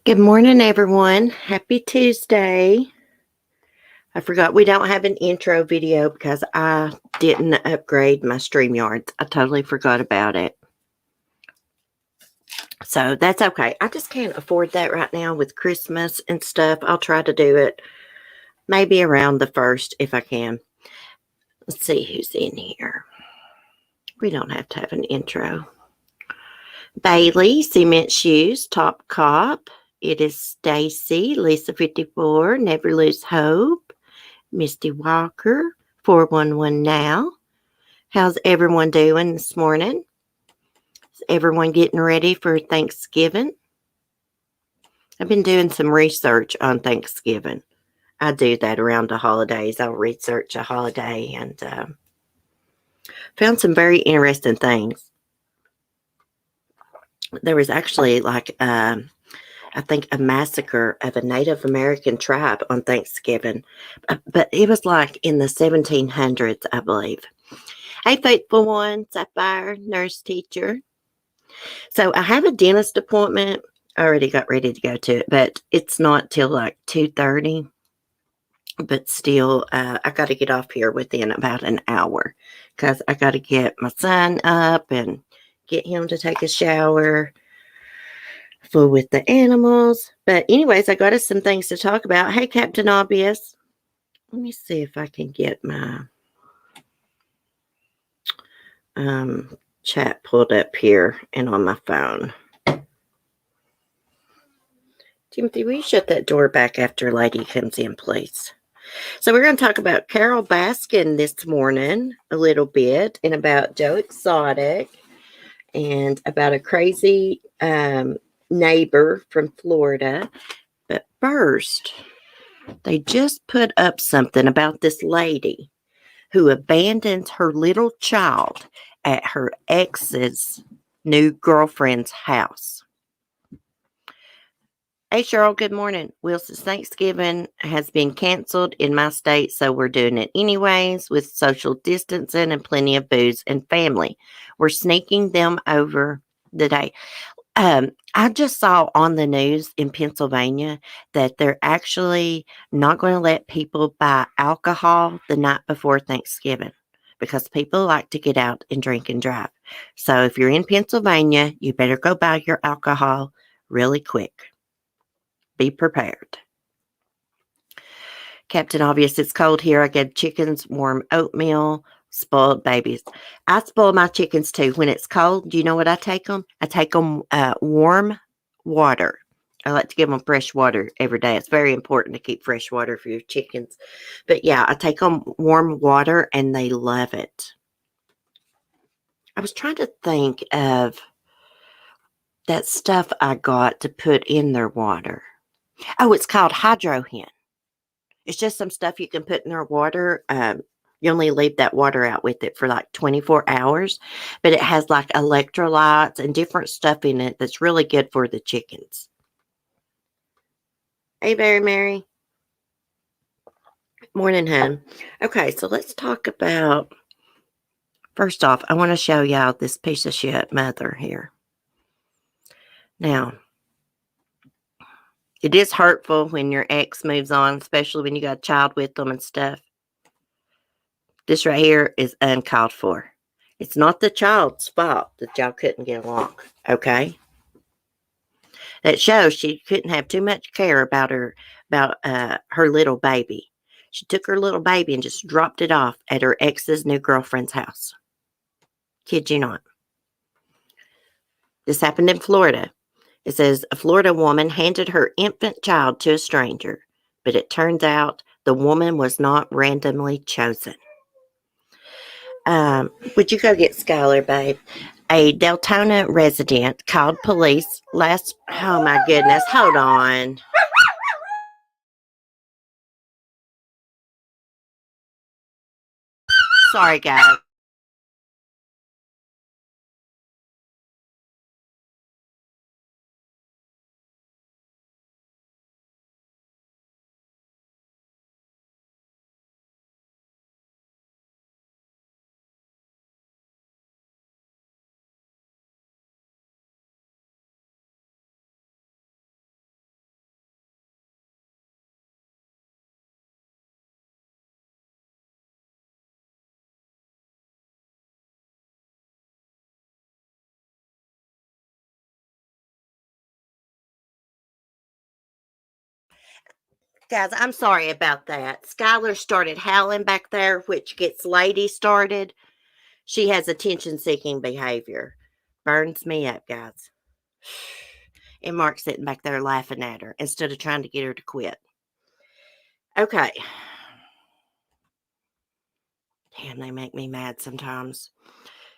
Good morning, everyone. Happy Tuesday. I forgot we don't have an intro video because I didn't upgrade my StreamYards. I totally forgot about it. So that's okay. I just can't afford that right now with Christmas and stuff. I'll try to do it maybe around the 1st if I can. Let's see who's in here. We don't have to have an intro. Bailey, Cement Shoes, Top Cop. It is Stacy, Lisa 54, Never Lose Hope. Misty Walker, 411 Now. How's everyone doing this morning? Is everyone getting ready for Thanksgiving? I've been doing some research on Thanksgiving. I do that around the holidays. I'll research a holiday and found some very interesting things. There was actually I think a massacre of a Native American tribe on Thanksgiving, but it was like in the 1700s, I believe. Hey, faithful one, Sapphire, nurse teacher. So I have a dentist appointment. I already got ready to go to it, but it's not till like 2:30. But still, I got to get off here within about an hour because I got to get my son up and get him to take a shower, fool with the animals. But anyways, I got us some things to talk about. Hey, Captain Obvious. Let me see if I can get my chat pulled up here and on my phone. Timothy, will you shut that door back after a lady comes in, please? So we're going to talk about Carole Baskin this morning a little bit, and about Joe Exotic, and about a crazy neighbor from Florida. But first, they just put up something about this lady who abandoned her little child at her ex's new girlfriend's house. Hey, Cheryl, good morning. Wilson's Thanksgiving has been canceled in my state, so we're doing it anyways with social distancing and plenty of booze and family. We're sneaking them over the day. I just saw on the news in Pennsylvania that they're actually not going to let people buy alcohol the night before Thanksgiving because people like to get out and drink and drive. So if you're in Pennsylvania, you better go buy your alcohol really quick. Be prepared. Captain Obvious, it's cold here. I give chickens warm oatmeal, spoiled babies. I spoil my chickens too. When it's cold, do you know what I take them? I take them warm water. I like to give them fresh water every day. It's very important to keep fresh water for your chickens. But yeah, I take them warm water and they love it. I was trying to think of that stuff I got to put in their water. Oh, it's called Hydro Hen. It's just some stuff you can put in their water. You only leave that water out with it for like 24 hours, but it has like electrolytes and different stuff in it that's really good for the chickens. Hey, Barry Mary. Morning, hon. Okay, so let's talk about, first off, I want to show y'all this piece of shit mother here. Now, it is hurtful when your ex moves on, especially when you got a child with them and stuff. This right here is uncalled for. It's not the child's fault that y'all couldn't get along, okay? That shows she couldn't have too much care about her little baby. She took her little baby and just dropped it off at her ex's new girlfriend's house. Kid you not. This happened in Florida. It says a Florida woman handed her infant child to a stranger, but it turns out the woman was not randomly chosen. Would you go get Skylar, babe? A Deltona resident called police last. Oh my goodness! Hold on. Sorry, guys. Guys, I'm sorry about that. Skylar started howling back there, which gets Lady started. She has attention-seeking behavior. Burns me up, guys. And Mark's sitting back there laughing at her instead of trying to get her to quit. Okay. Damn, they make me mad sometimes.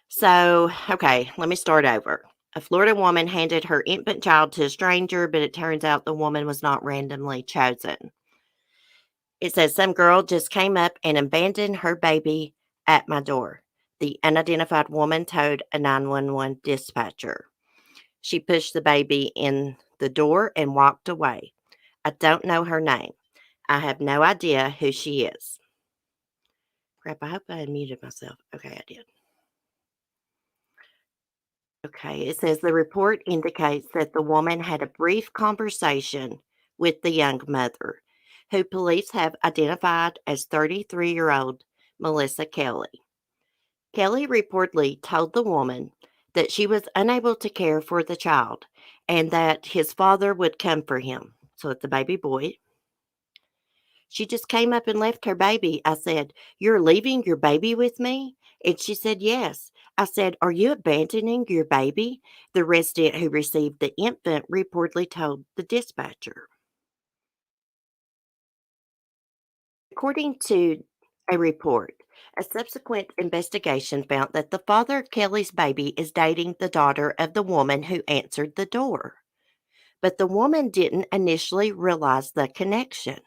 So, okay, let me start over. A Florida woman handed her infant child to a stranger, but it turns out the woman was not randomly chosen. It says some girl just came up and abandoned her baby at my door. The unidentified woman told a 911 dispatcher. She pushed the baby in the door and walked away. I don't know her name. I have no idea who she is. Crap, I hope I unmuted myself. Okay, I did. Okay, it says the report indicates that the woman had a brief conversation with the young mother, who police have identified as 33-year-old Melissa Kelly. Kelly reportedly told the woman that she was unable to care for the child and that his father would come for him. So it's a baby boy. She just came up and left her baby. I said, "You're leaving your baby with me?" And she said, "Yes." I said, "Are you abandoning your baby?" The resident who received the infant reportedly told the dispatcher. According to a report, a subsequent investigation found that the father of Kelly's baby is dating the daughter of the woman who answered the door. But the woman didn't initially realize the connection.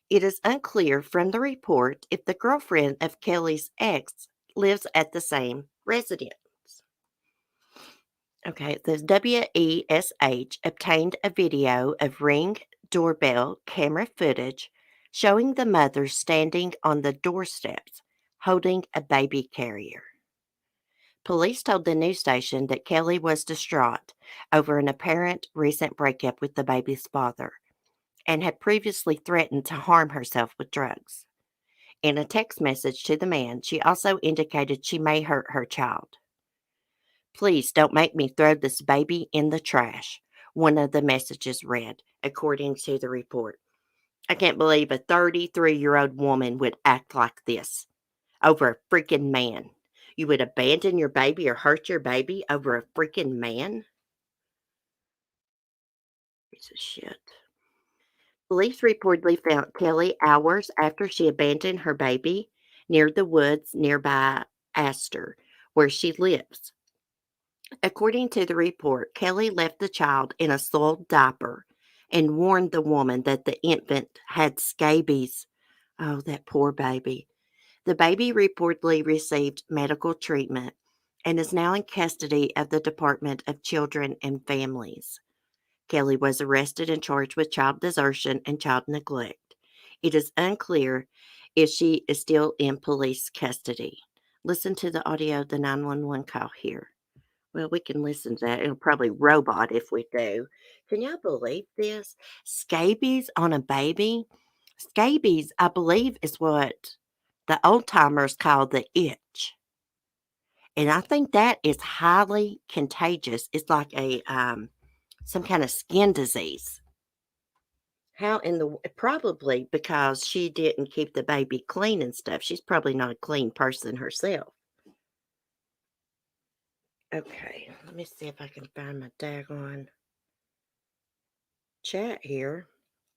It is unclear from the report if the girlfriend of Kelly's ex lives at the same residence. Okay, it says WESH obtained a video of Ring doorbell camera footage showing the mother standing on the doorsteps holding a baby carrier. Police told the news station that Kelly was distraught over an apparent recent breakup with the baby's father and had previously threatened to harm herself with drugs. In a text message to the man, she also indicated she may hurt her child. "Please don't make me throw this baby in the trash," one of the messages read, according to the report. I can't believe a 33-year-old woman would act like this over a freaking man. You would abandon your baby or hurt your baby over a freaking man? Piece of shit. Police reportedly found Kelly hours after she abandoned her baby near the woods nearby Astor, where she lives. According to the report, Kelly left the child in a soiled diaper and warned the woman that the infant had scabies. Oh, that poor baby. The baby reportedly received medical treatment and is now in custody of the Department of Children and Families. Kelly was arrested and charged with child desertion and child neglect. It is unclear if she is still in police custody. Listen to the audio of the 911 call here. Well, we can listen to that. It'll probably robot if we do. Can y'all believe this? Scabies on a baby? Scabies, I believe, is what the old timers call the itch. And I think that is highly contagious. It's like a some kind of skin disease. How in the probably because she didn't keep the baby clean and stuff. She's probably not a clean person herself. Okay, let me see if I can find my daggone chat here.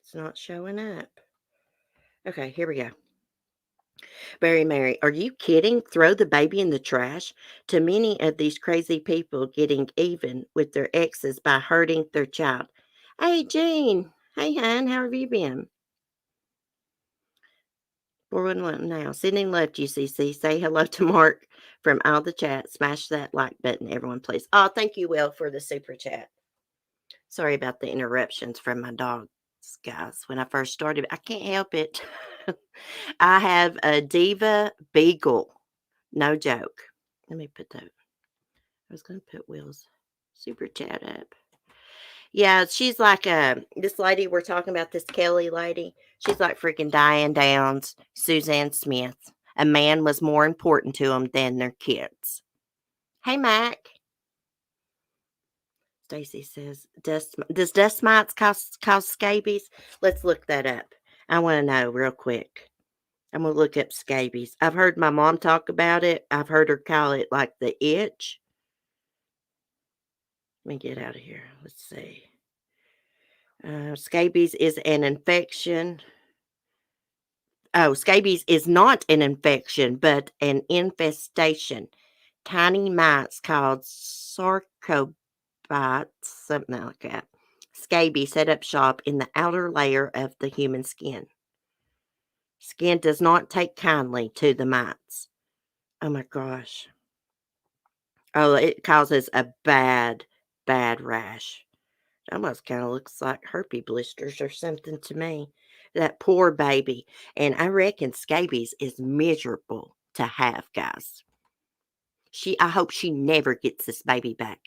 It's not showing up. Okay, here we go. Barry Mary, are you kidding? Throw the baby in the trash? To many of these crazy people getting even with their exes by hurting their child. Hey, Jean. Hey, hon. How have you been? 411 now. Sending love, GCC. Say hello to Mark from all the chat. Smash that like button, everyone, please. Oh, thank you, Will, for the super chat. Sorry about the interruptions from my dogs, guys. When I first started, I can't help it. I have a diva beagle. No joke. Let me put that. I was going to put Will's super chat up. Yeah, she's like this lady we're talking about, this Kelly lady. She's like freaking Diane Downs, Suzanne Smith. A man was more important to them than their kids. Hey, Mac. Stacy says, does dust mites cause scabies? Let's look that up. I want to know real quick. I'm going to look up scabies. I've heard my mom talk about it. I've heard her call it like the itch. Let me get out of here. Let's see. Scabies is an infection. Oh, scabies is not an infection, but an infestation. Tiny mites called sarcobites, something like that. Scabies set up shop in the outer layer of the human skin. Skin does not take kindly to the mites. Oh my gosh. Oh, it causes a bad, bad rash. Almost kind of looks like herpes blisters or something to me. That poor baby. And I reckon scabies is miserable to have, guys. I hope she never gets this baby back.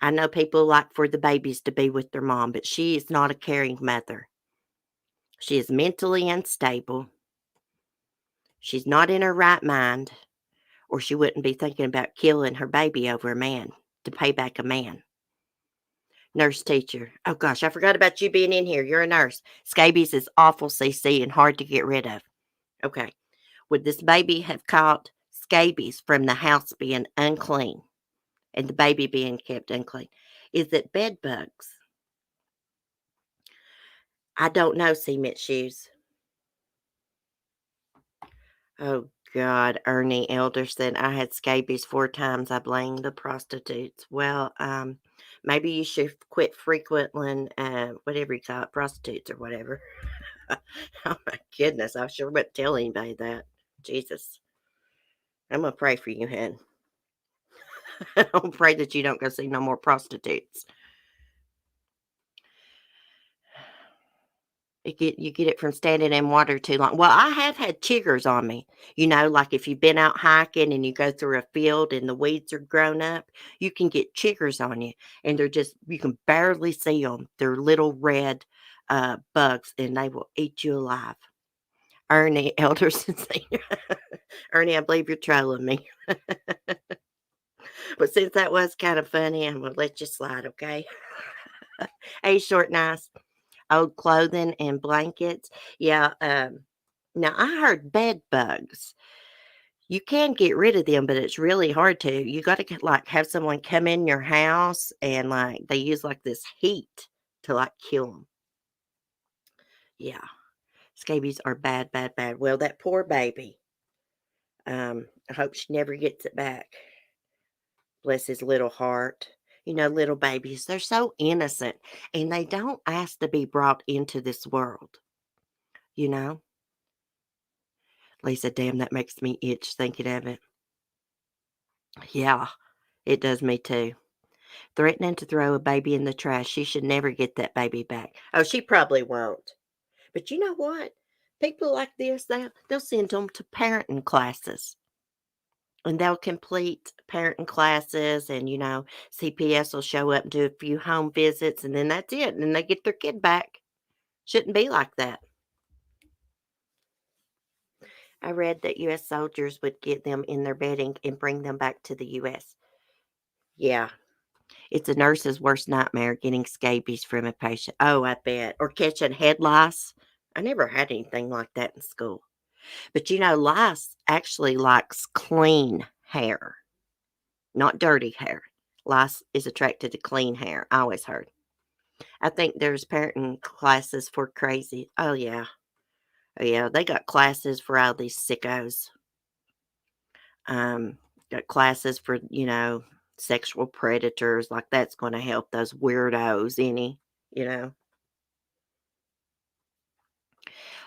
I know people like for the babies to be with their mom, but she is not a caring mother. She is mentally unstable. She's not in her right mind, or she wouldn't be thinking about killing her baby over a man to pay back a man. Nurse teacher. Oh gosh, I forgot about you being in here. You're a nurse. Scabies is awful, CC, and hard to get rid of. Okay. Would this baby have caught scabies from the house being unclean and the baby being kept unclean? Is it bed bugs? I don't know, cement shoes. Oh God, Ernie Elder said I had scabies 4 times. I blame the prostitutes. Well, maybe you should quit frequenting whatever you call it, prostitutes or whatever. Oh my goodness, I sure wouldn't tell anybody that. Jesus. I'm gonna pray for you, hen. I'll pray that you don't go see no more prostitutes. You get it from standing in water too long. Well, I have had chiggers on me. Like if you've been out hiking and you go through a field and the weeds are grown up, you can get chiggers on you, and you can barely see them. They're little red bugs, and they will eat you alive. Ernie Elderson Senior. Ernie, I believe you're trolling me. But since that was kind of funny, I'm gonna let you slide, okay? Hey, short, nice. Old clothing and blankets. Yeah. Now I heard bed bugs. You can get rid of them, but it's really hard to. You got to like have someone come in your house and like they use like this heat to like kill them. Yeah, scabies are bad, bad, bad. Well, that poor baby. I hope she never gets it back. Bless his little heart. Little babies, they're so innocent and they don't ask to be brought into this world, you know? Lisa, damn, that makes me itch thinking of it. Yeah, it does me too. Threatening to throw a baby in the trash. She should never get that baby back. Oh, she probably won't. But you know what? People like this, they'll send them to parenting classes. And they'll complete parenting classes and, CPS will show up and do a few home visits and then that's it. And then they get their kid back. Shouldn't be like that. I read that U.S. soldiers would get them in their bedding and bring them back to the U.S. Yeah, it's a nurse's worst nightmare getting scabies from a patient. Oh, I bet. Or catching head lice. I never had anything like that in school. But lice actually likes clean hair, not dirty hair. Lice is attracted to clean hair. I always heard. I think there's parenting classes for crazy. Oh, yeah. Oh, yeah. They got classes for all these sickos. Um, got classes for, sexual predators. Like that's going to help those weirdos, you know.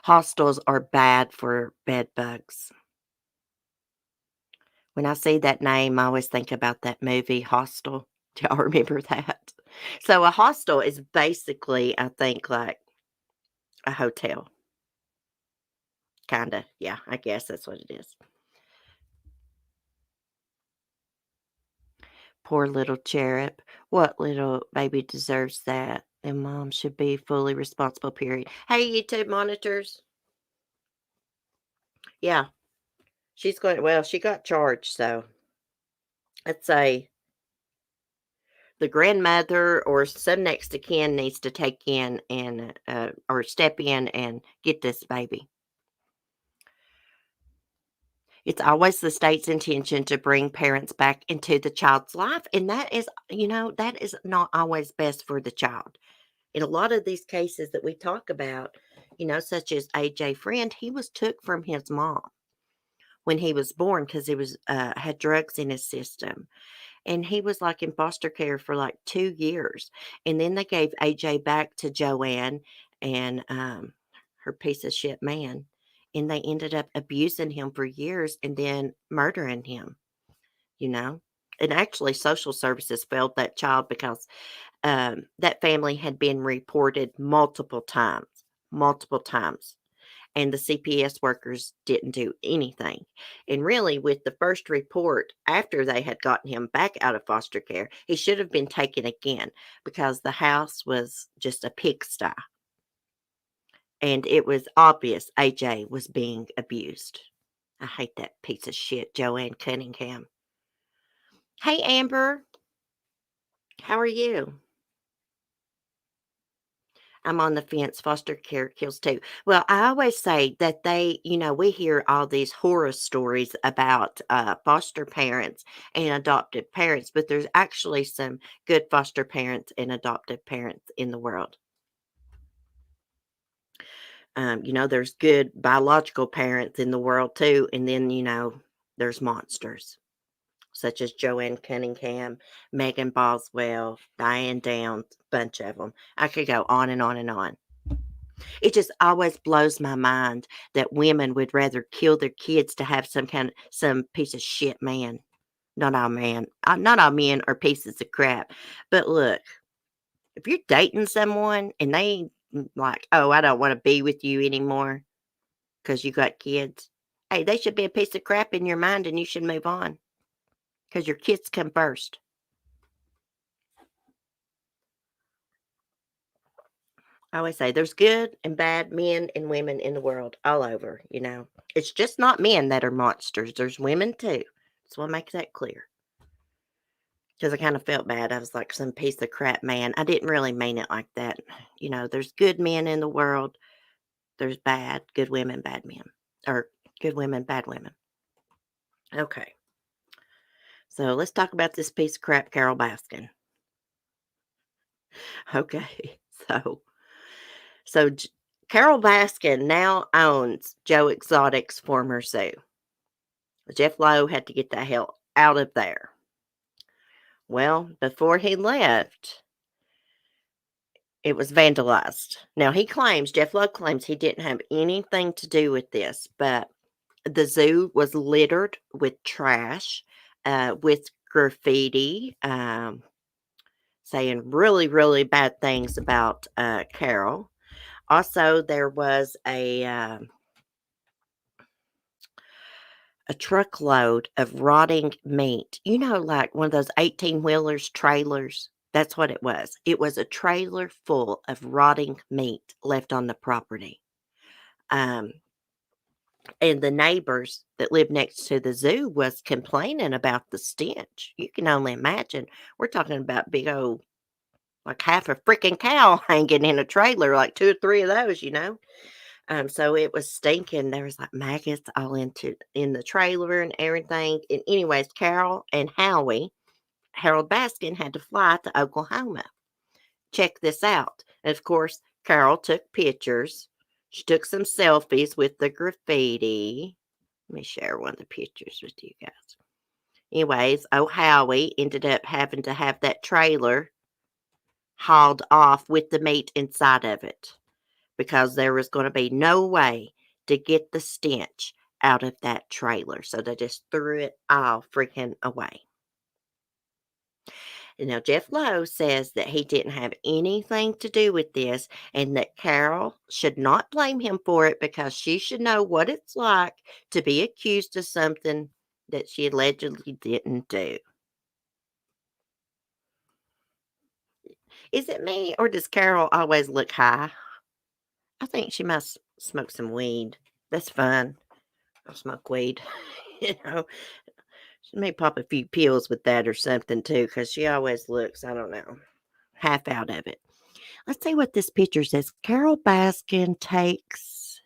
Hostels are bad for bed bugs. When I see that name, I always think about that movie, Hostel. Do y'all remember that? So a hostel is basically, I think, like a hotel. Kinda. Yeah, I guess that's what it is. Poor little cherub. What little baby deserves that? And mom should be fully responsible, period. Hey, YouTube monitors. Yeah, she got charged, so let's say the grandmother or some next to kin needs to take in and or step in and get this baby. It's always the state's intention to bring parents back into the child's life, and that is, that is not always best for the child. In a lot of these cases that we talk about, such as AJ Friend, he was took from his mom when he was born because he was had drugs in his system, and he was like in foster care for like 2 years, and then they gave AJ back to Joanne and her piece of shit man, and they ended up abusing him for years and then murdering him. You know, and actually, social services failed that child because that family had been reported multiple times, and the CPS workers didn't do anything. And really, with the first report, after they had gotten him back out of foster care, he should have been taken again because the house was just a pigsty. And it was obvious AJ was being abused. I hate that piece of shit, Joanne Cunningham. Hey, Amber, how are you? I'm on the fence. Foster care kills too. Well, I always say that we hear all these horror stories about foster parents and adoptive parents, but there's actually some good foster parents and adoptive parents in the world. There's good biological parents in the world too. And then, there's monsters such as Joanne Cunningham, Megan Boswell, Diane Downs, bunch of them. I could go on and on and on. It just always blows my mind that women would rather kill their kids to have some piece of shit man. Not all men are pieces of crap. But look, if you're dating someone and they like, oh, I don't want to be with you anymore because you got kids. Hey, they should be a piece of crap in your mind and you should move on because your kids come first. I always say there's good and bad men and women in the world all over. It's just not men that are monsters. There's women too. So I make that clear. Because I kind of felt bad. I was like some piece of crap man. I didn't really mean it like that. There's good men in the world. There's good women, bad men. Or good women, bad women. Okay. So let's talk about this piece of crap, Carole Baskin. Okay. So Carole Baskin now owns Joe Exotic's former zoo. Jeff Lowe had to get the hell out of there. Well, before he left, it was vandalized. Now, Jeff Lowe claims he didn't have anything to do with this, but the zoo was littered with trash, with graffiti, saying really, really bad things about Carole. Also, there was a truckload of rotting meat. Like one of those 18-wheelers, trailers. That's what it was. It was a trailer full of rotting meat left on the property. Um, and the neighbors that lived next to the zoo was complaining about the stench. You can only imagine. We're talking about big old, like half a freaking cow hanging in a trailer, like 2 or 3 of those. So it was stinking. There was like maggots all in the trailer and everything. And anyways, Carole and Harold Baskin had to fly to Oklahoma. Check this out. And of course, Carole took pictures. She took some selfies with the graffiti. Let me share one of the pictures with you guys. Anyways, Howie ended up having to have that trailer hauled off with the meat inside of it, because there was going to be no way to get the stench out of that trailer. So they just threw it all freaking away. And now Jeff Lowe says that he didn't have anything to do with this and that Carole should not blame him for it because she should know what it's like to be accused of something that she allegedly didn't do. Is it me or does Carole always look high? I think she must smoke some weed. That's fun. I smoke weed. you know. She may pop a few pills with that or something too, because she always looks, I don't know, half out of it. Let's see what this picture says. Carol Baskin takes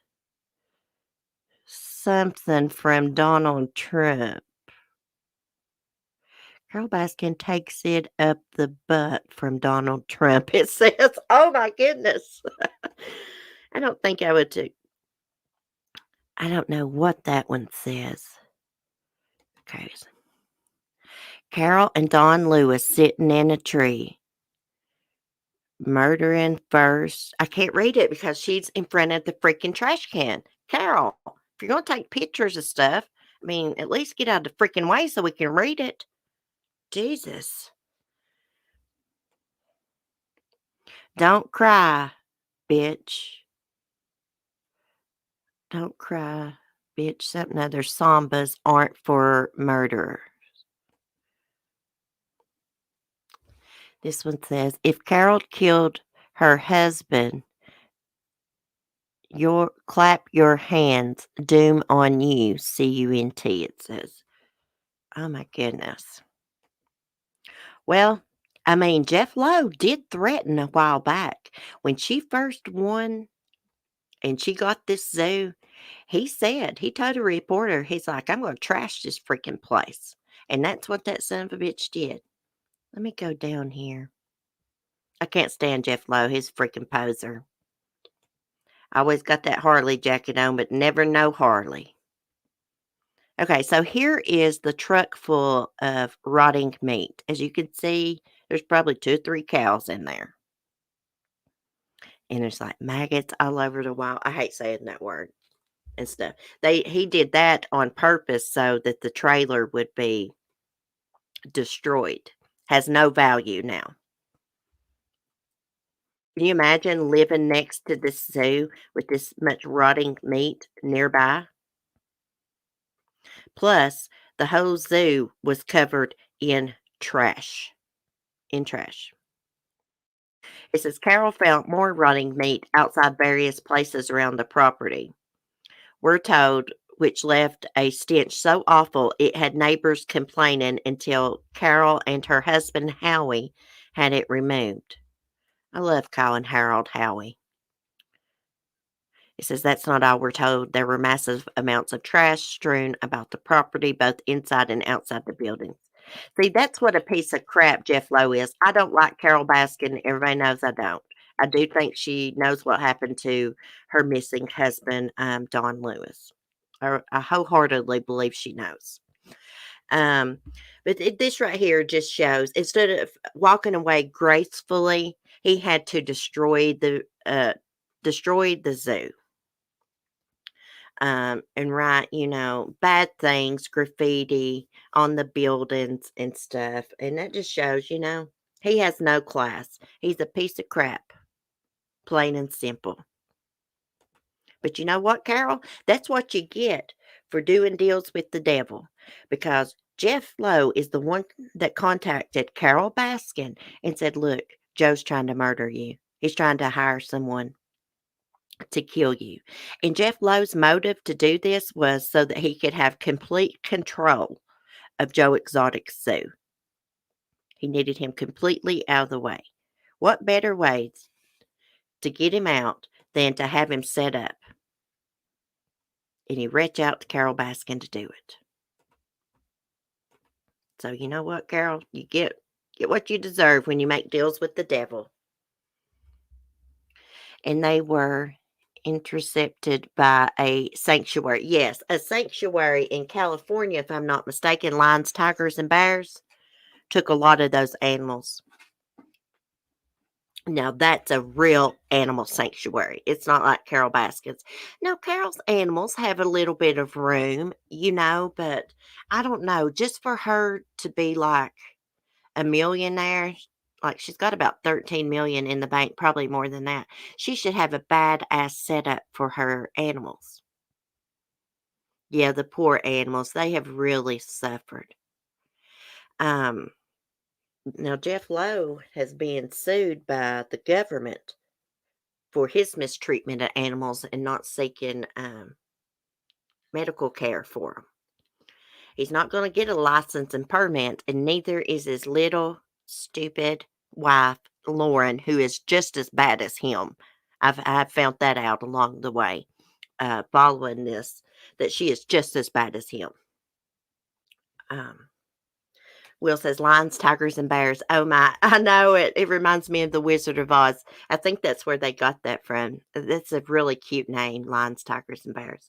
something from Donald Trump. Carol Baskin takes it up the butt from Donald Trump. It says, oh my goodness. I don't think I would do. I don't know what that one says. Okay. Carol and Don Lewis sitting in a tree. Murdering first. I can't read it because she's in front of the freaking trash can. Carol, if you're going to take pictures of stuff, I mean, at least get out of the freaking way so we can read it. Jesus. Don't cry, bitch. Don't cry, bitch. Something other sambas aren't for murder. This one says, if Carol killed her husband, clap your hands, doom on you, CUNT, it says. Oh my goodness. Well, I mean, Jeff Lowe did threaten a while back. When she first won and she got this zoo, he told a reporter, he's like, I'm going to trash this freaking place. And that's what that son of a bitch did. Let me go down here. I can't stand Jeff Lowe. He's a freaking poser. I always got that Harley jacket on, but never no Harley. Okay, so here is the truck full of rotting meat. As you can see, there's probably 2 or 3 cows in there. And there's like maggots all over the wall. I hate saying that word and stuff. He did that on purpose so that the trailer would be destroyed. Has no value now. Can you imagine living next to this zoo with this much rotting meat nearby? Plus, the whole zoo was covered in trash. In trash. It says Carol found more rotting meat outside various places around the property. We're told, which left a stench so awful it had neighbors complaining until Carol and her husband Howie had it removed. I love calling Harold Howie. It says that's not all we're told. There were massive amounts of trash strewn about the property, both inside and outside the buildings. See, that's what a piece of crap Jeff Lowe is. I don't like Carol Baskin. Everybody knows I don't. I do think she knows what happened to her missing husband, Don Lewis. I wholeheartedly believe she knows. Um, but this right here just shows instead of walking away gracefully, he had to destroy the zoo. And write, bad things, graffiti on the buildings and stuff. And that just shows, he has no class. He's a piece of crap, plain and simple. But you know what, Carol? That's what you get for doing deals with the devil. Because Jeff Lowe is the one that contacted Carol Baskin and said, look, Joe's trying to murder you. He's trying to hire someone to kill you. And Jeff Lowe's motive to do this was so that he could have complete control of Joe Exotic's zoo. He needed him completely out of the way. What better way to get him out than to have him set up? And he reached out to Carol Baskin to do it. So you know what, Carol? You get what you deserve when you make deals with the devil. And they were intercepted by a sanctuary. Yes, a sanctuary in California, if I'm not mistaken. Lions, tigers, and bears took a lot of those animals. Now, that's a real animal sanctuary. It's not like Carol Baskin's. Now, Carol's animals have a little bit of room, but I don't know. Just for her to be like a millionaire, like she's got about 13 million in the bank, probably more than that. She should have a badass setup for her animals. Yeah, the poor animals, they have really suffered. Now Jeff Lowe has been sued by the government for his mistreatment of animals and not seeking medical care for them. He's not going to get a license and permit, and neither is his little stupid wife, Lauren, who is just as bad as him. I've found that out along the way, following this, that she is just as bad as him. Um, Will says lions, tigers, and bears. Oh my, I know it. It reminds me of the Wizard of Oz. I think that's where they got that from. That's a really cute name, lions, tigers, and bears.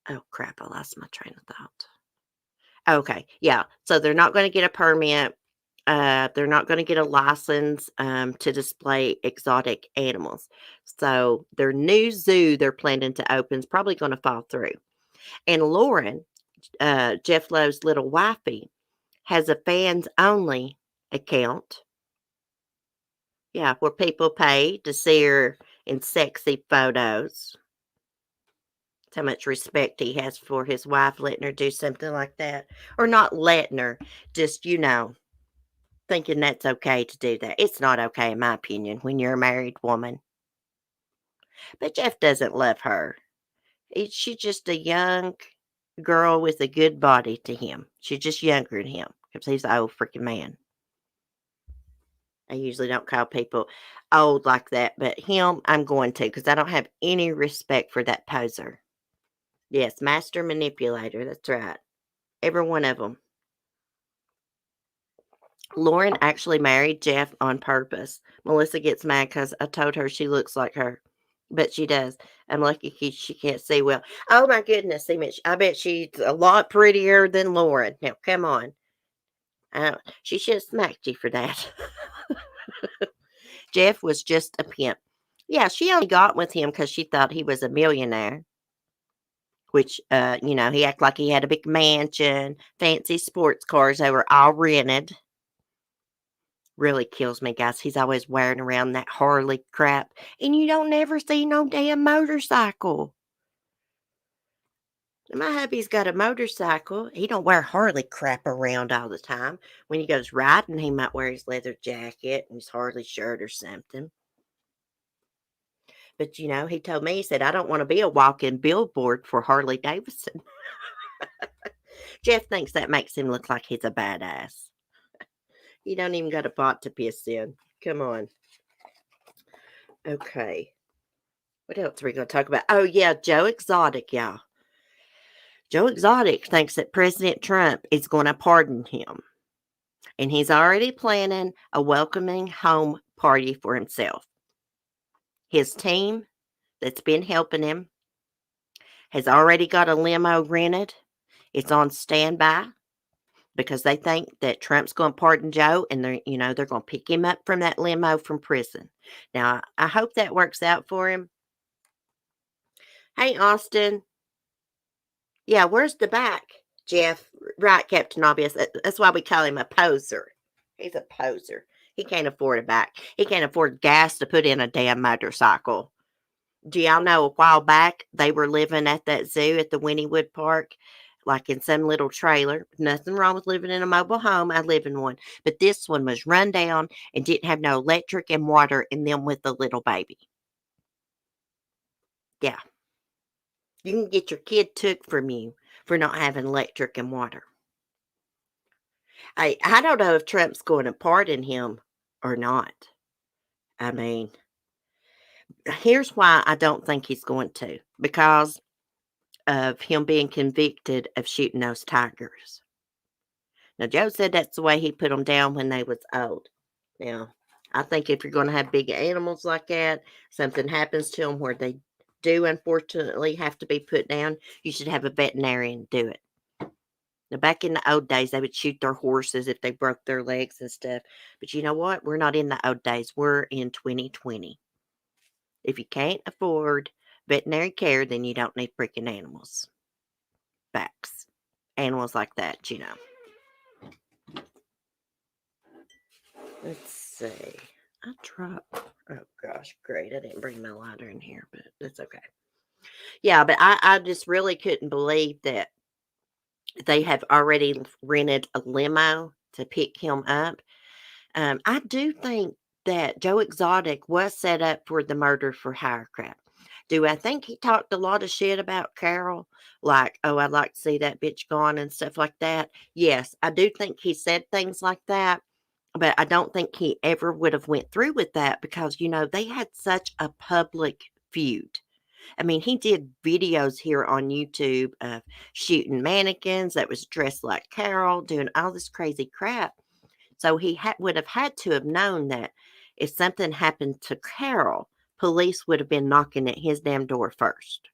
Oh crap, I lost my train of thought. Okay, yeah. So they're not going to get a permit. They're not going to get a license to display exotic animals. So their new zoo they're planning to open is probably going to fall through. And Lauren, Jeff Lowe's little wifey, has a fans only account. Yeah, where people pay to see her in sexy photos. That's how much respect he has for his wife letting her do something like that. Or not letting her, just, thinking that's okay to do that. It's not okay, in my opinion, when you're a married woman. But Jeff doesn't love her. She's just a young girl with a good body to him. She's just younger than him because he's an old freaking man. I usually don't call people old like that, but him, I'm going to because I don't have any respect for that poser. Yes, master manipulator. That's right. Every one of them. Lauren actually married Jeff on purpose. Melissa gets mad because I told her she looks like her, but she does. I'm lucky she can't see well. Oh my goodness, I bet she's a lot prettier than Lauren. Now, come on. She should have smacked you for that. Jeff was just a pimp. Yeah, she only got with him because she thought he was a millionaire. Which, he acted like he had a big mansion, fancy sports cars. They were all rented. Really kills me, guys. He's always wearing around that Harley crap, and you don't never see no damn motorcycle. My hubby's got a motorcycle. He don't wear Harley crap around all the time. When he goes riding, he might wear his leather jacket and his Harley shirt or something. But, he told me, he said, I don't want to be a walking billboard for Harley Davidson. Jeff thinks that makes him look like he's a badass. You don't even got a pot to piss in. Come on. Okay. What else are we going to talk about? Oh, yeah, Joe Exotic, y'all. Joe Exotic thinks that President Trump is going to pardon him. And he's already planning a welcoming home party for himself. His team that's been helping him has already got a limo rented. It's on standby because they think that Trump's going to pardon Joe and they're going to pick him up from that limo from prison. Now, I hope that works out for him. Hey, Austin. Yeah, where's the back, Jeff? Right, Captain Obvious. That's why we call him a poser. He's a poser. He can't afford a back. He can't afford gas to put in a damn motorcycle. Do y'all know a while back they were living at that zoo at the Winniewood Park, like in some little trailer? Nothing wrong with living in a mobile home. I live in one. But this one was run down and didn't have no electric and water in them with the little baby. Yeah. You can get your kid took from you for not having electric and water. I don't know if Trump's going to pardon him or not. I mean, here's why I don't think he's going to. Because of him being convicted of shooting those tigers. Now, Joe said that's the way he put them down when they was old. Now, I think if you're going to have big animals like that, something happens to them where they do unfortunately have to be put down, you should have a veterinarian do it. Now, back in the old days, they would shoot their horses if they broke their legs and stuff. But you know what? We're not in the old days. We're in 2020. If you can't afford veterinary care, then you don't need freaking animals. Facts. Animals like that. Let's see. I dropped. Oh gosh, great. I didn't bring my lighter in here, but that's okay. Yeah, but I just really couldn't believe that they have already rented a limo to pick him up. I do think that Joe Exotic was set up for the murder for hire crap. Do I think he talked a lot of shit about Carol? Like, "Oh, I'd like to see that bitch gone," and stuff like that? Yes, I do think he said things like that, but I don't think he ever would have went through with that because, they had such a public feud. I mean, he did videos here on YouTube of shooting mannequins that was dressed like Carol, doing all this crazy crap. So he would have had to have known that if something happened to Carol, police would have been knocking at his damn door first.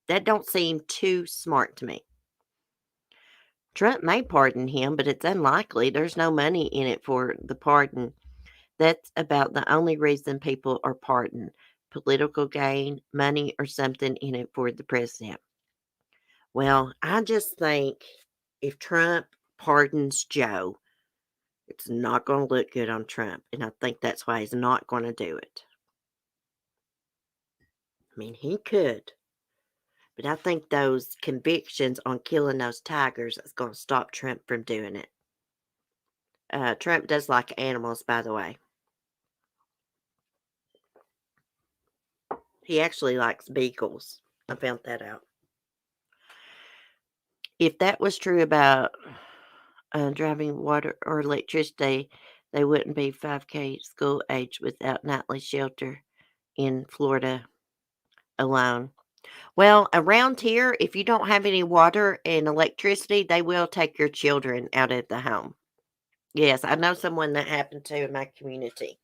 That don't seem too smart to me. Trump may pardon him, but it's unlikely. There's no money in it for the pardon. That's about the only reason people are pardoned. Political gain, money, or something in it for the president. Well, I just think if Trump pardons Joe, it's not going to look good on Trump. And I think that's why he's not going to do it. I mean, he could. But I think those convictions on killing those tigers is going to stop Trump from doing it. Trump does like animals, by the way. He actually likes beagles. I found that out. If that was true about driving water or electricity, they wouldn't be 5K school age without nightly shelter in Florida alone. Well, around here, if you don't have any water and electricity, they will take your children out of the home. Yes, I know someone that happened to in my community.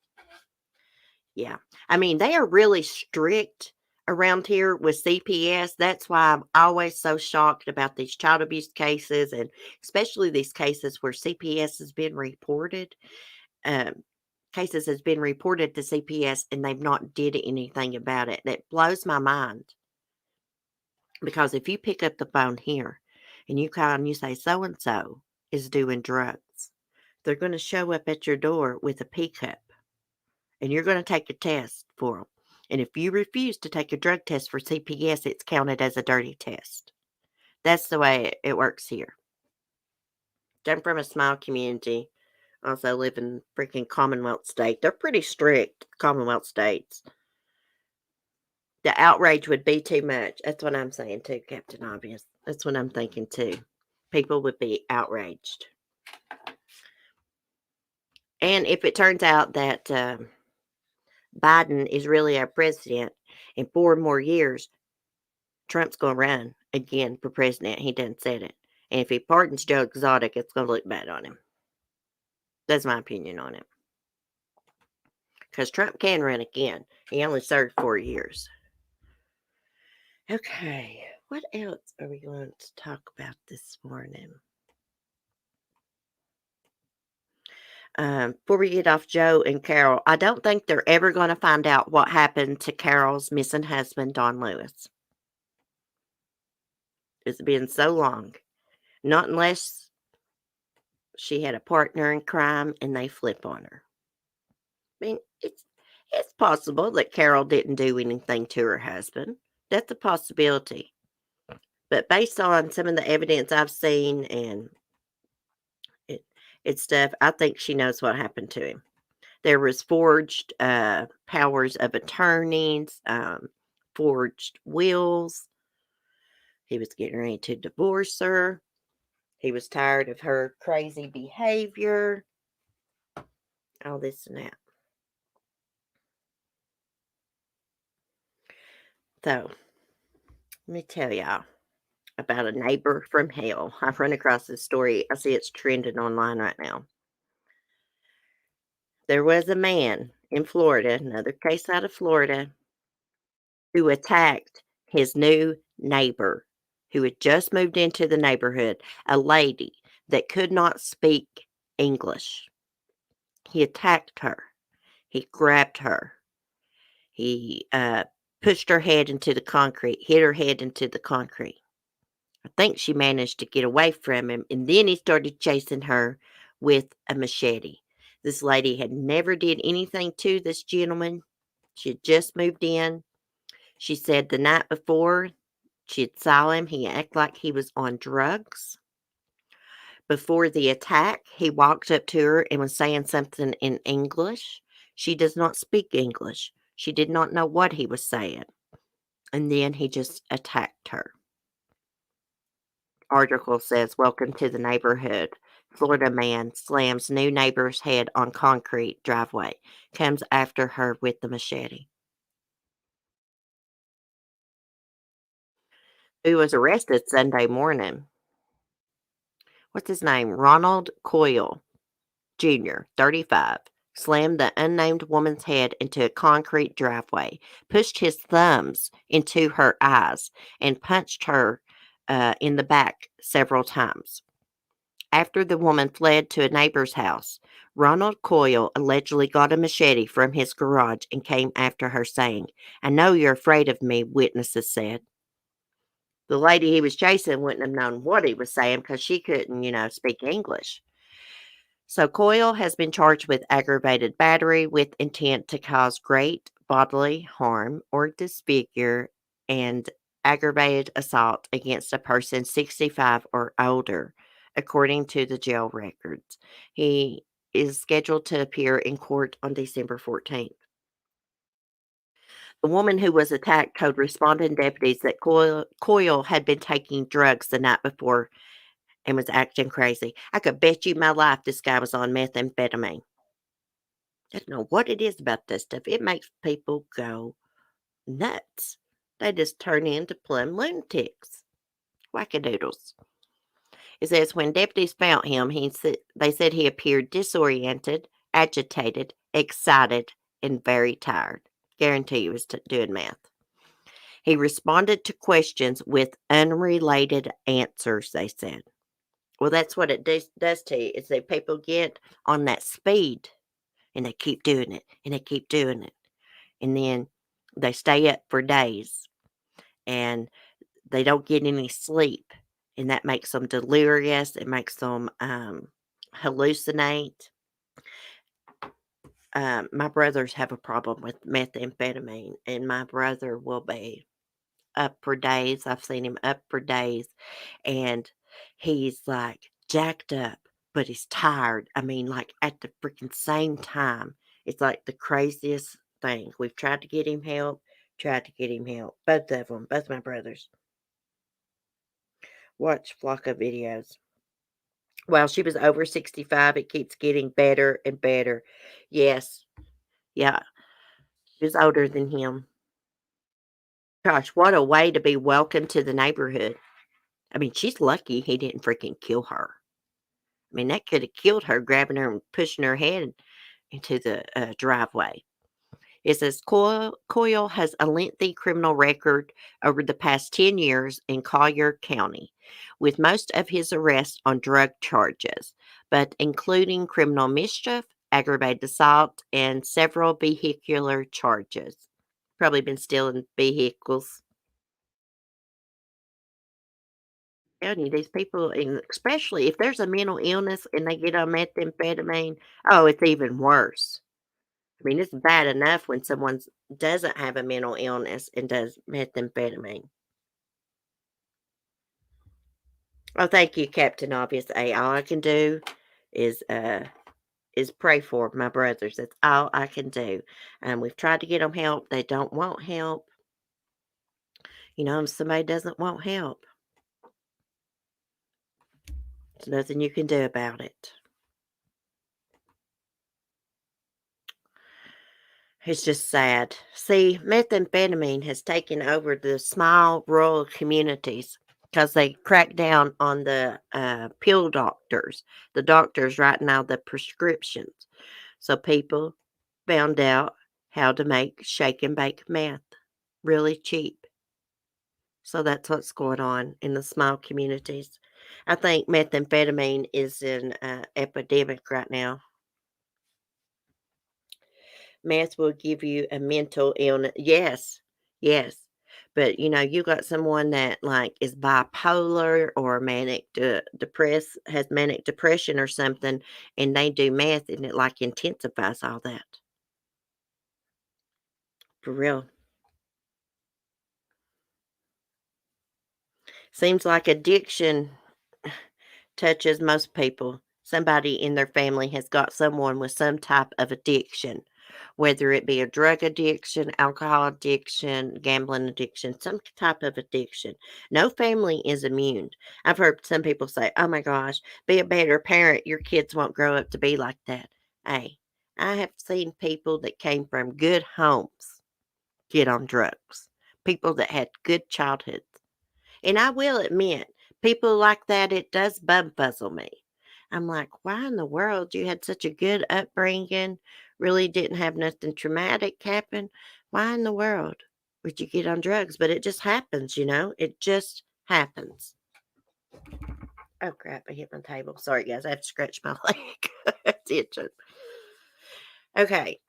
Yeah. I mean, they are really strict around here with CPS. That's why I'm always so shocked about these child abuse cases and especially these cases where CPS has been reported. Um, cases has been reported to CPS and they've not did anything about it. That blows my mind. Because if you pick up the phone here and you call and you say so and so is doing drugs, they're going to show up at your door with a pea cup and you're going to take a test for them. And if you refuse to take a drug test for CPS, it's counted as a dirty test. That's the way it works here. I'm from a small community. Also live in freaking Commonwealth state. They're pretty strict, Commonwealth states. The outrage would be too much. That's what I'm saying too, Captain Obvious. That's what I'm thinking too. People would be outraged. And if it turns out that Biden is really our president in 4 more years, Trump's going to run again for president. He done said it. And if he pardons Joe Exotic, it's going to look bad on him. That's my opinion on it. Because Trump can run again. He only served 4 years. Okay. What else are we going to talk about this morning? Before we get off Joe and Carole, I don't think they're ever going to find out what happened to Carole's missing husband, Don Lewis. It's been so long. Not unless she had a partner in crime and they flip on her. I mean, it's possible that Carole didn't do anything to her husband. That's a possibility. But based on some of the evidence I've seen and it's stuff, I think she knows what happened to him. There was forged powers of attorneys, forged wills. He was getting ready to divorce her. He was tired of her crazy behavior. All this and that. So, let me tell y'all about a neighbor from hell. I've run across this story. I see it's trending online right now. There was a man in Florida, another case out of Florida, who attacked his new neighbor who had just moved into the neighborhood, a lady that could not speak English. He attacked her. He grabbed her. He pushed her head into the concrete, hit her head into the concrete. I think she managed to get away from him, and then he started chasing her with a machete. This lady had never did anything to this gentleman. She had just moved in. She said the night before she had saw him, he acted like he was on drugs. Before the attack, he walked up to her and was saying something in English. She does not speak English. She did not know what he was saying. and then he just attacked her. Article says, "Welcome to the neighborhood. Florida man slams new neighbor's head on concrete driveway. Comes after her with the machete." Who was arrested Sunday morning. What's his name? Ronald Coyle Jr., 35, slammed the unnamed woman's head into a concrete driveway, pushed his thumbs into her eyes, and punched her in the back several times. After the woman fled to a neighbor's house, Ronald Coyle allegedly got a machete from his garage and came after her, saying, "I know you're afraid of me," witnesses said. The lady he was chasing wouldn't have known what he was saying because she couldn't, speak English. So Coyle has been charged with aggravated battery with intent to cause great bodily harm or disfigure, and aggravated assault against a person 65 or older, according to the jail records. He is scheduled to appear in court on December 14th. The woman who was attacked told responding deputies that Coyle had been taking drugs the night before and was acting crazy. "I could bet you my life this guy was on methamphetamine." I don't know what it is about this stuff. It makes people go nuts. They just turn into plumb lunatics. Wackadoodles. It says when deputies found him, they said he appeared disoriented, agitated, excited, and very tired. Guarantee he was doing math. He responded to questions with unrelated answers, they said. Well, that's what it does to you, is that people get on that speed and they keep doing it and they keep doing it. And then they stay up for days and they don't get any sleep. And that makes them delirious. It makes them hallucinate. My brothers have a problem with methamphetamine, and my brother will be up for days. I've seen him up for days, and he's like jacked up, but he's tired. I mean, like at the freaking same time. It's like the craziest thing. We've tried to get him help, tried to get him help. Both of them, both my brothers. Watch Flocka videos. While she was over 65, it keeps getting better and better. Yes, yeah, she was older than him. Gosh, what a way to be welcomed to the neighborhood. I mean, she's lucky he didn't freaking kill her. I mean, that could have killed her, grabbing her and pushing her head into the driveway. It says Coyle has a lengthy criminal record over the past 10 years in Collier County, with most of his arrests on drug charges, but including criminal mischief, aggravated assault, and several vehicular charges. Probably been stealing vehicles. Telling you, these people, and especially if there's a mental illness and they get on methamphetamine, oh, it's even worse. I mean, it's bad enough when someone doesn't have a mental illness and does methamphetamine. Oh, thank you, Captain Obvious A. All I can do is uh is pray for my brothers. That's all I can do. And we've tried to get them help. They don't want help. If somebody doesn't want help, there's nothing you can do about it. It's just sad. See, methamphetamine has taken over the small rural communities because they cracked down on the pill doctors, the doctors writing out the prescriptions. So people found out how to make shake and bake meth really cheap. So that's what's going on in the small communities. I think methamphetamine is an epidemic right now. Meth will give you a mental illness. Yes, yes. But you got someone that like is bipolar or has manic depression or something, and they do meth, and it like intensifies all that. For real. Seems like addiction touches most people. Somebody in their family has got someone with some type of addiction, whether it be a drug addiction, alcohol addiction, gambling addiction, some type of addiction. No family is immune. I've heard some people say, oh my gosh, be a better parent. Your kids won't grow up to be like that. Hey, I have seen people that came from good homes get on drugs, people that had good childhoods. And I will admit, people like that, it does bumfuzzle me. I'm like, why in the world you had such a good upbringing, really didn't have nothing traumatic happen? Why in the world would you get on drugs? But it just happens, it just happens. Oh crap, I hit my table. Sorry guys, I have to scratch my leg. It's itching. Okay.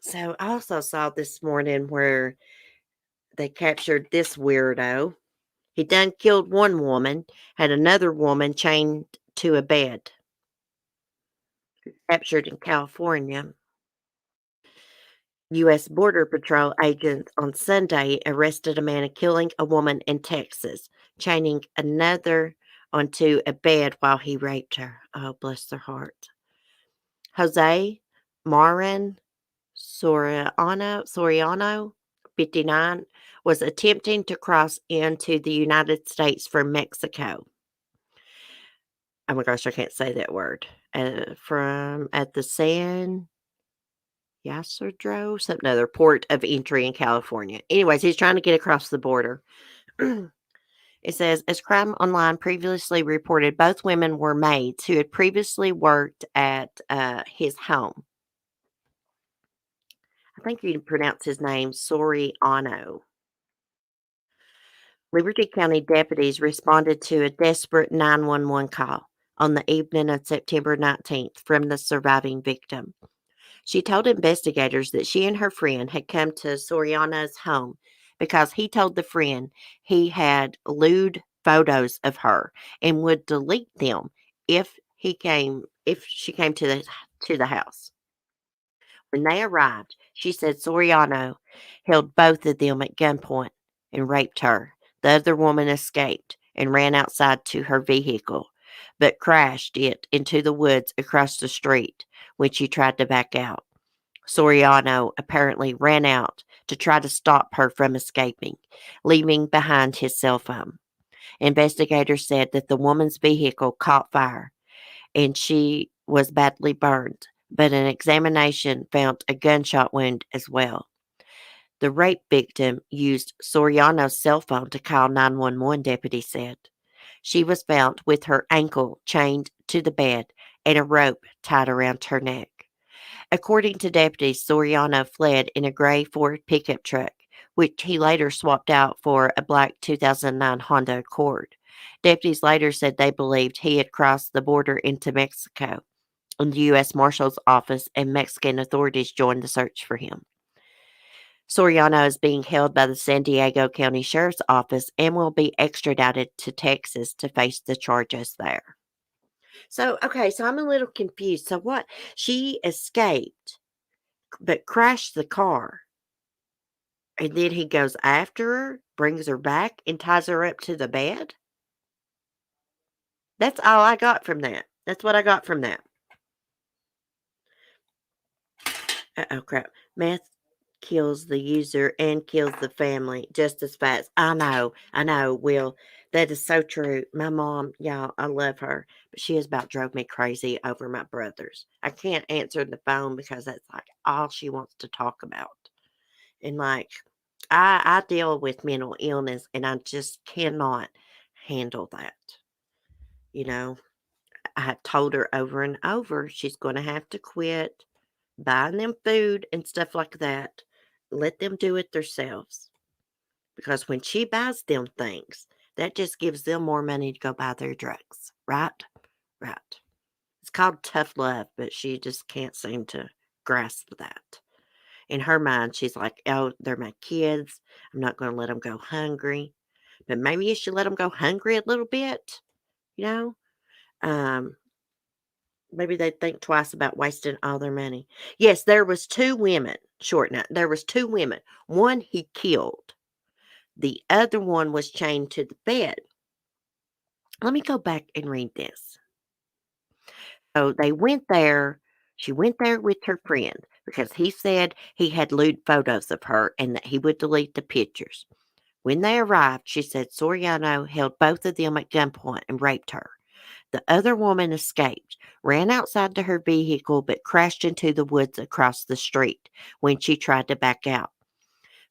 So I also saw this morning where they captured this weirdo. He done killed one woman, had another woman chained to a bed. Captured in California. U.S. Border Patrol agents on Sunday arrested a man killing a woman in Texas, chaining another onto a bed while he raped her. Oh, bless their heart. Jose Marin Soriano, 59, was attempting to cross into the United States from Mexico. Oh my gosh, I can't say that word. From at the San Ysidro, something other port of entry in California. Anyways, he's trying to get across the border. It says, as Crime Online previously reported, both women were maids who had previously worked at his home. I think you pronounce his name Soriano. Liberty County deputies responded to a desperate 911 call on the evening of September 19th from the surviving victim. She told investigators that she and her friend had come to Soriano's home because he told the friend he had lewd photos of her and would delete them if she came to the house. When they arrived, she said Soriano held both of them at gunpoint and raped her. The other woman escaped and ran outside to her vehicle, but crashed it into the woods across the street when she tried to back out. Soriano apparently ran out to try to stop her from escaping, leaving behind his cell phone. Investigators said that the woman's vehicle caught fire and she was badly burned, but an examination found a gunshot wound as well. The rape victim used Soriano's cell phone to call 911, deputies said. She was found with her ankle chained to the bed and a rope tied around her neck. According to deputies, Soriano fled in a gray Ford pickup truck, which he later swapped out for a black 2009 Honda Accord. Deputies later said they believed he had crossed the border into Mexico, and the U.S. Marshal's Office and Mexican authorities joined the search for him. Soriano is being held by the San Diego County Sheriff's Office and will be extradited to Texas to face the charges there. So, okay, so I'm a little confused. So, what? She escaped, but crashed the car. And then he goes after her, brings her back, and ties her up to the bed? That's all I got from that. That's what I got from that. Uh-oh, crap. Meth kills the user and kills the family just as fast. I know, Will. That is so true. My mom, y'all, I love her, but she has about drove me crazy over my brothers. I can't answer the phone because that's like all she wants to talk about. And like, I deal with mental illness and I just cannot handle that. You know, I have told her over and over she's going to have to quit buying them food and stuff like that. Let them do it themselves. Because when she buys them things, that just gives them more money to go buy their drugs. Right? Right. It's called tough love, but she just can't seem to grasp that. In her mind, she's like, oh, they're my kids. I'm not going to let them go hungry. But maybe you should let them go hungry a little bit, you know? Um, Maybe they'd think twice about wasting all their money. Yes, there was 2 women, short now, there was 2 women. One he killed. The other one was chained to the bed. Let me go back and read this. So they went there She went there with her friend because he said he had lewd photos of her and that he would delete the pictures. When they arrived, she said Soriano held both of them at gunpoint and raped her. The other woman escaped, ran outside to her vehicle, but crashed into the woods across the street when she tried to back out.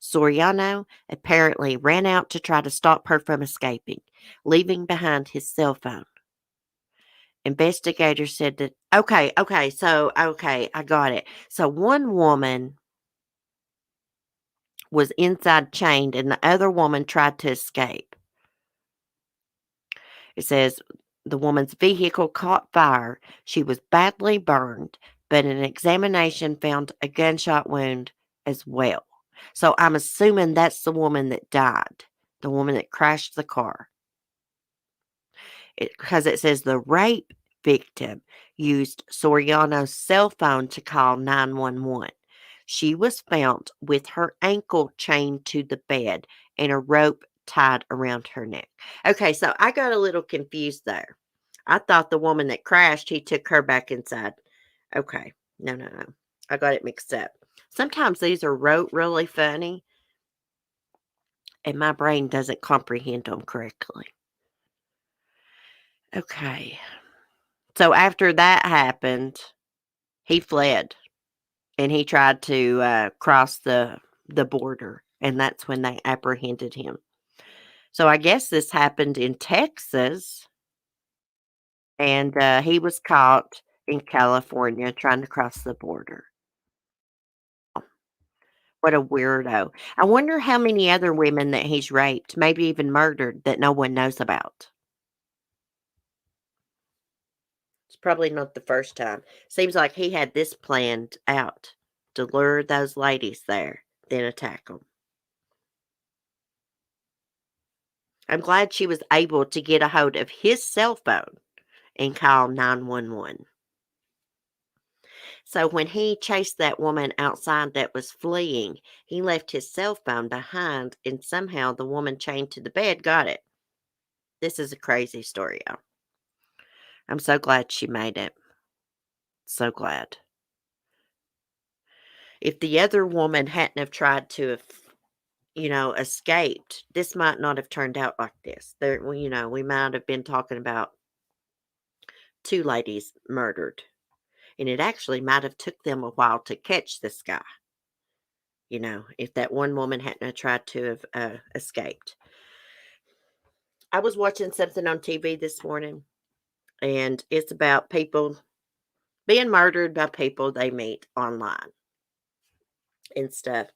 Soriano apparently ran out to try to stop her from escaping, leaving behind his cell phone. Investigators said that, okay, I got it. So one woman was inside chained and the other woman tried to escape. It says the woman's vehicle caught fire. She was badly burned, but an examination found a gunshot wound as well. So I'm assuming that's the woman that died, the woman that crashed the car. Because it says the rape victim used Soriano's cell phone to call 911. She was found with her ankle chained to the bed and a rope tied around her neck. Okay, so I got a little confused there. I thought the woman that crashed, he took her back inside. Okay, no. I got it mixed up. Sometimes these are wrote really funny, and my brain doesn't comprehend them correctly. Okay. So after that happened, he fled and he tried to cross the border, and that's when they apprehended him. So I guess this happened in Texas, and he was caught in California trying to cross the border. What a weirdo. I wonder how many other women that he's raped, maybe even murdered, that no one knows about. It's probably not the first time. Seems like he had this planned out to lure those ladies there, then attack them. I'm glad she was able to get a hold of his cell phone and call 911. So when he chased that woman outside that was fleeing, he left his cell phone behind, and somehow the woman chained to the bed got it. This is a crazy story, y'all. I'm so glad she made it. So glad. If the other woman hadn't have tried to have, escaped, this might not have turned out like this. We might have been talking about two ladies murdered, and it actually might have took them a while to catch this guy. If that one woman hadn't have tried to have escaped. I was watching something on TV this morning, and it's about people being murdered by people they meet online and stuff.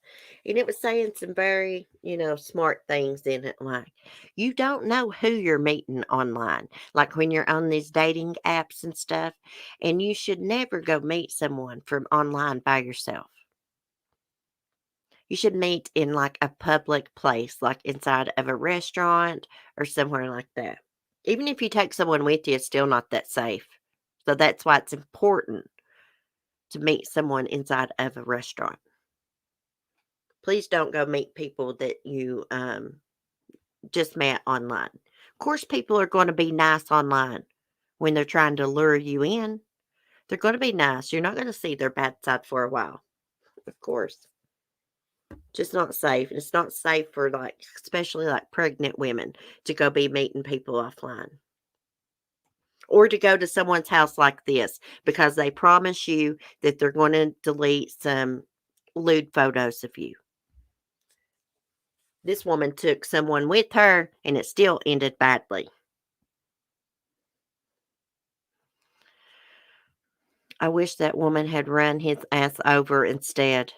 And it was saying some very, smart things in it. Like, you don't know who you're meeting online. Like when you're on these dating apps and stuff, and you should never go meet someone from online by yourself. You should meet in like a public place, like inside of a restaurant or somewhere like that. Even if you take someone with you, it's still not that safe. So that's why it's important to meet someone inside of a restaurant. Please don't go meet people that you just met online. Of course, people are going to be nice online when they're trying to lure you in. They're going to be nice. You're not going to see their bad side for a while. Of course. Just not safe. And it's not safe for especially pregnant women to go be meeting people offline. Or to go to someone's house like this because they promise you that they're going to delete some lewd photos of you. This woman took someone with her and it still ended badly. I wish that woman had run his ass over instead.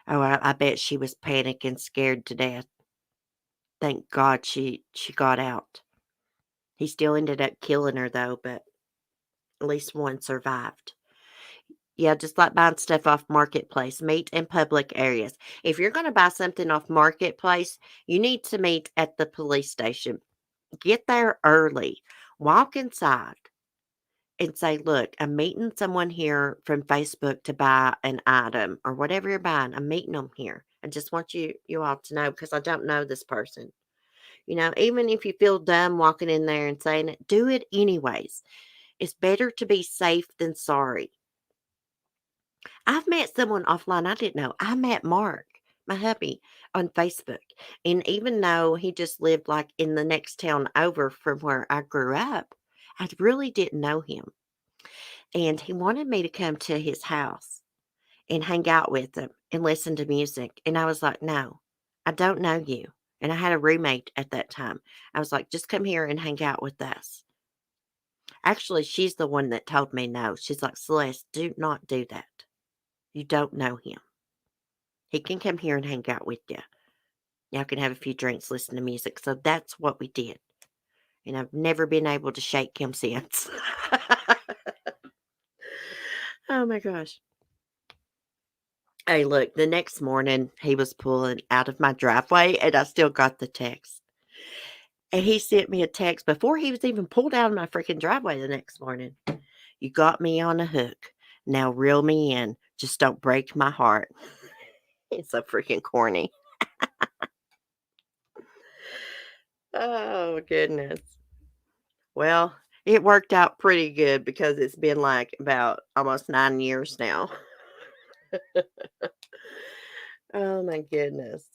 Oh, I bet she was panicking, scared to death. Thank God she got out. He still ended up killing her though, but at least one survived. Yeah, just like buying stuff off Marketplace, meet in public areas. If you're going to buy something off Marketplace, you need to meet at the police station. Get there early. Walk inside and say, look, I'm meeting someone here from Facebook to buy an item or whatever you're buying. I'm meeting them here. I just want you all to know because I don't know this person. Even if you feel dumb walking in there and saying it, do it anyways. It's better to be safe than sorry. I've met someone offline I didn't know. I met Mark, my hubby, on Facebook. And even though he just lived like in the next town over from where I grew up, I really didn't know him. And he wanted me to come to his house and hang out with him and listen to music. And I was like, no, I don't know you. And I had a roommate at that time. I was like, just come here and hang out with us. Actually, she's the one that told me no. She's like, Celeste, do not do that. You don't know him. He can come here and hang out with you. Y'all can have a few drinks, listen to music. So that's what we did. And I've never been able to shake him since. Oh my gosh. Hey, look, the next morning he was pulling out of my driveway and I still got the text. And he sent me a text before he was even pulled out of my freaking driveway the next morning. You got me on a hook. Now reel me in. Just don't break my heart. It's so freaking corny. Oh, goodness. Well, it worked out pretty good because it's been like about almost 9 years now. Oh, my goodness.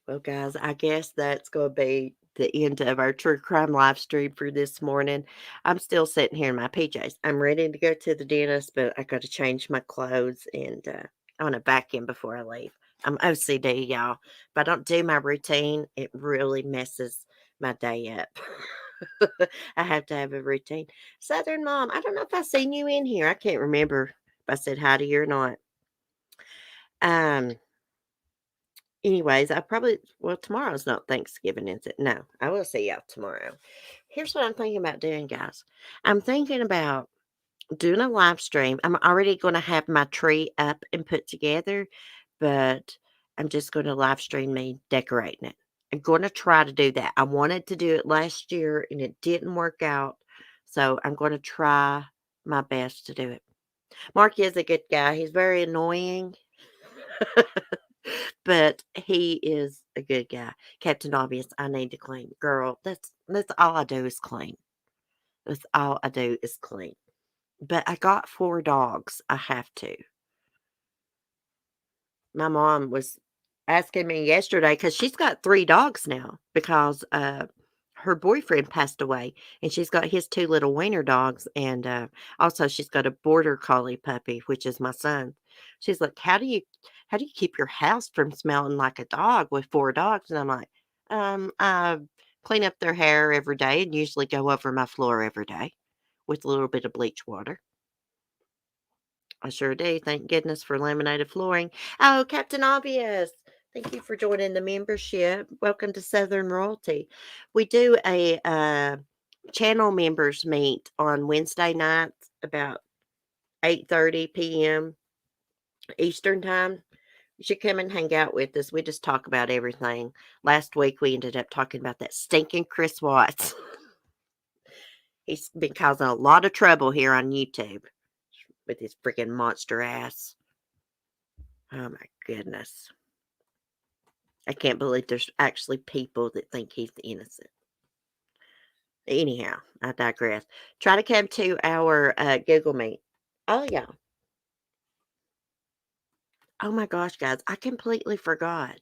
Well, guys, I guess that's going to be the end of our true crime live stream for this morning. I'm still sitting here in my PJs. I'm ready to go to the dentist, but I got to change my clothes and I want to vacuum before I leave. I'm OCD, y'all. If I don't do my routine, it really messes my day up. I have to have a routine. Southern Mom, I don't know if I seen you in here. I can't remember if I said hi to you or not. Um, Anyways, I probably well, tomorrow's not Thanksgiving, is it? No, I will see y'all tomorrow. Here's what I'm thinking about doing, guys. I'm thinking about doing a live stream. I'm already going to have my tree up and put together, but I'm just going to live stream me decorating it. I'm going to try to do that. I wanted to do it last year and it didn't work out. So I'm going to try my best to do it. Mark is a good guy. He's very annoying. But he is a good guy. Captain Obvious, I need to clean. Girl, that's all I do is clean. That's all I do is clean. But I got 4 dogs. I have to. My mom was asking me yesterday because she's got 3 dogs now because her boyfriend passed away and she's got his 2 little wiener dogs and also she's got a border collie puppy, which is my son. She's like, how do you keep your house from smelling like a dog with 4 dogs? And I'm like, I clean up their hair every day and usually go over my floor every day with a little bit of bleach water. I sure do. Thank goodness for laminated flooring. Oh, Captain Obvious. Thank you for joining the membership. Welcome to Southern Royalty. We do a channel members meet on Wednesday nights about 8:30 p.m. Eastern time. You should come and hang out with us. We just talk about everything. Last week we ended up talking about that stinking Chris Watts. He's been causing a lot of trouble here on YouTube with his freaking monster ass. Oh my goodness. I can't believe there's actually people that think he's innocent. Anyhow, I digress. Try to come to our Google Meet. Oh, yeah. Oh my gosh, guys, I completely forgot.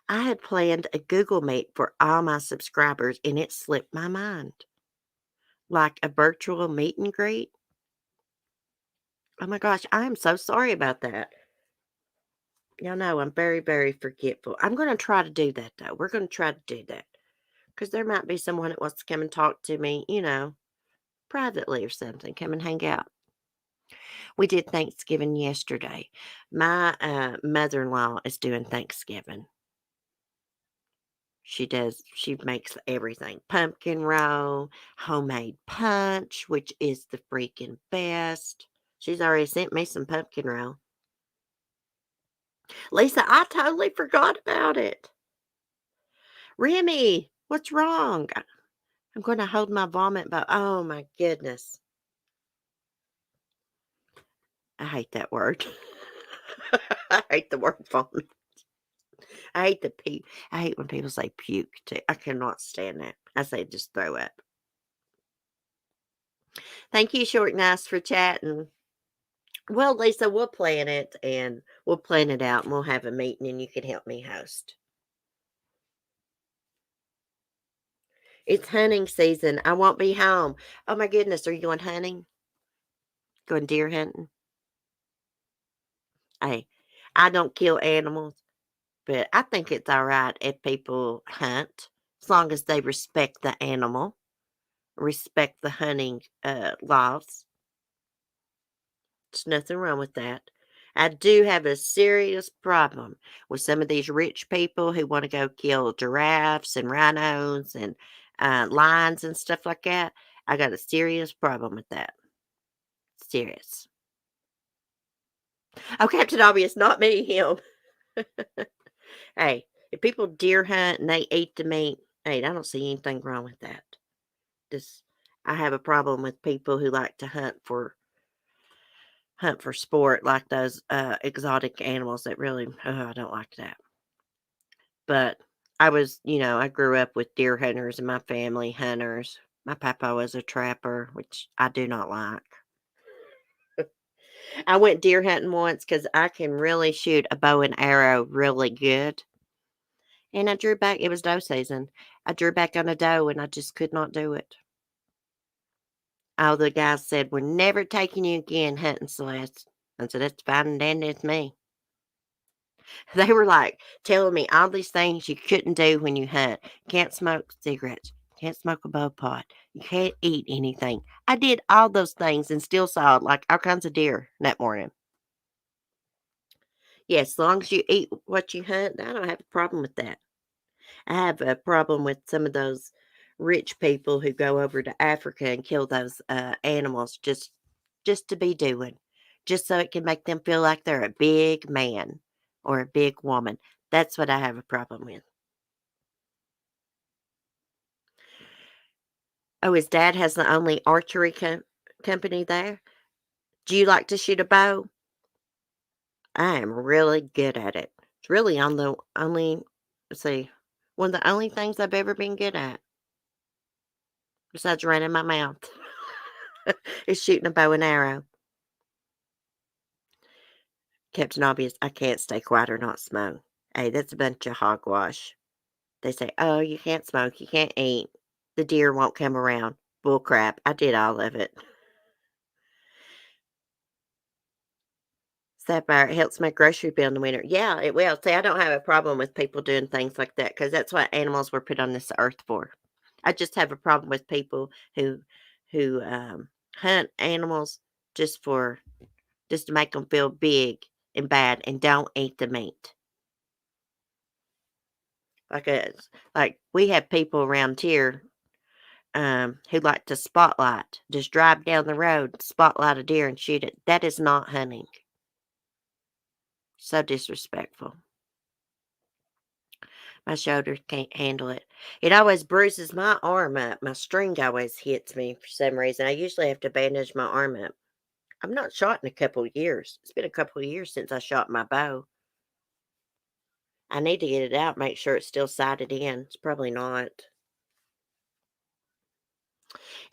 I had planned a Google Meet for all my subscribers and it slipped my mind. Like a virtual meet and greet. Oh my gosh, I am so sorry about that. Y'all know I'm very, very forgetful. I'm going to try to do that though. We're going to try to do that because there might be someone that wants to come and talk to me, privately or something. Come and hang out. We did Thanksgiving yesterday. My mother-in-law is doing Thanksgiving. She makes everything. Pumpkin roll, homemade punch, which is the freaking best. She's already sent me some pumpkin roll. Lisa, I totally forgot about it. Remy, what's wrong? I'm going to hold my vomit, but oh my goodness. I hate that word. I hate the word vomit. I hate I hate when people say puke too. I cannot stand that. I say just throw up. Thank you, Short and Ice, for chatting. Well, Lisa, we'll plan it and we'll plan it out and we'll have a meeting and you can help me host. It's hunting season. I won't be home. Oh my goodness, are you going hunting? Going deer hunting? Hey, I don't kill animals, but I think it's all right if people hunt as long as they respect the animal, respect the hunting laws. There's nothing wrong with that. I do have a serious problem with some of these rich people who want to go kill giraffes and rhinos and lions and stuff like that. I got a serious problem with that. Serious. Oh, Captain Obvious, not me, him. Hey, if people deer hunt and they eat the meat, hey, I don't see anything wrong with that. Just, I have a problem with people who like to hunt for sport, like those exotic animals that really, I don't like that. But I grew up with deer hunters in my family, hunters. My papa was a trapper, which I do not like. I went deer hunting once because I can really shoot a bow and arrow really good. And I drew back, it was doe season. I drew back on a doe and I just could not do it. All the guys said, "We're never taking you again hunting, Celeste." I said, "That's fine and dandy with me." They were like telling me all these things you couldn't do when you hunt. Can't smoke cigarettes. Can't smoke a bow pot. You can't eat anything. I did all those things and still saw like all kinds of deer that morning. Yes, as long as you eat what you hunt, I don't have a problem with that. I have a problem with some of those rich people who go over to Africa and kill those animals just to be doing, just so it can make them feel like they're a big man or a big woman. That's what I have a problem with. Oh, his dad has the only archery company there. Do you like to shoot a bow? I am really good at it. It's really on the only, let's see, one of the only things I've ever been good at, besides running my mouth, is shooting a bow and arrow. Captain Obvious, I can't stay quiet or not smoke. Hey, that's a bunch of hogwash. They say, oh, you can't smoke, you can't eat. The deer won't come around. Bull crap. I did all of it. Sapphire, it helps make grocery bill in the winter. Yeah, it will. See, I don't have a problem with people doing things like that because that's what animals were put on this earth for. I just have a problem with people who hunt animals just for just to make them feel big and bad and don't eat the meat. Like we have people around here who like to spotlight, just drive down the road, spotlight a deer and shoot it. That is not hunting. So disrespectful. My shoulders can't handle it. It always bruises my arm up. My string always hits me for some reason. I usually have to bandage my arm up. I'm not shot in a couple of years. It's been a couple of years since I shot my bow. I need to get it out, make sure it's still sighted in. It's probably not.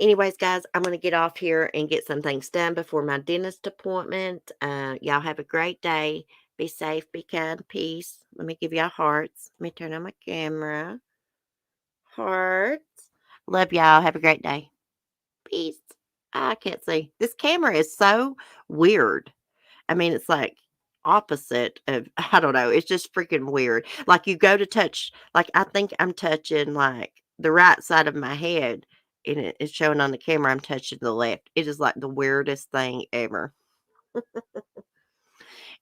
Anyways, guys, I'm going to get off here and get some things done before my dentist appointment. Y'all have a great day. Be safe, be kind, peace. Let me give y'all hearts. Let me turn on my camera. Hearts. Love y'all. Have a great day. Peace. I can't see. This camera is so weird. I mean, it's like opposite of, I don't know. It's just freaking weird. Like you go to touch, like I think I'm touching like the right side of my head and it's showing on the camera I'm touching the left. It is like the weirdest thing ever.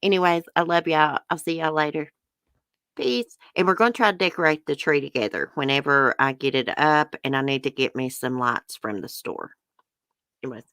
Anyways, I love y'all. I'll see y'all later. Peace. And we're going to try to decorate the tree together whenever I get it up and I need to get me some lights from the store. Anyways.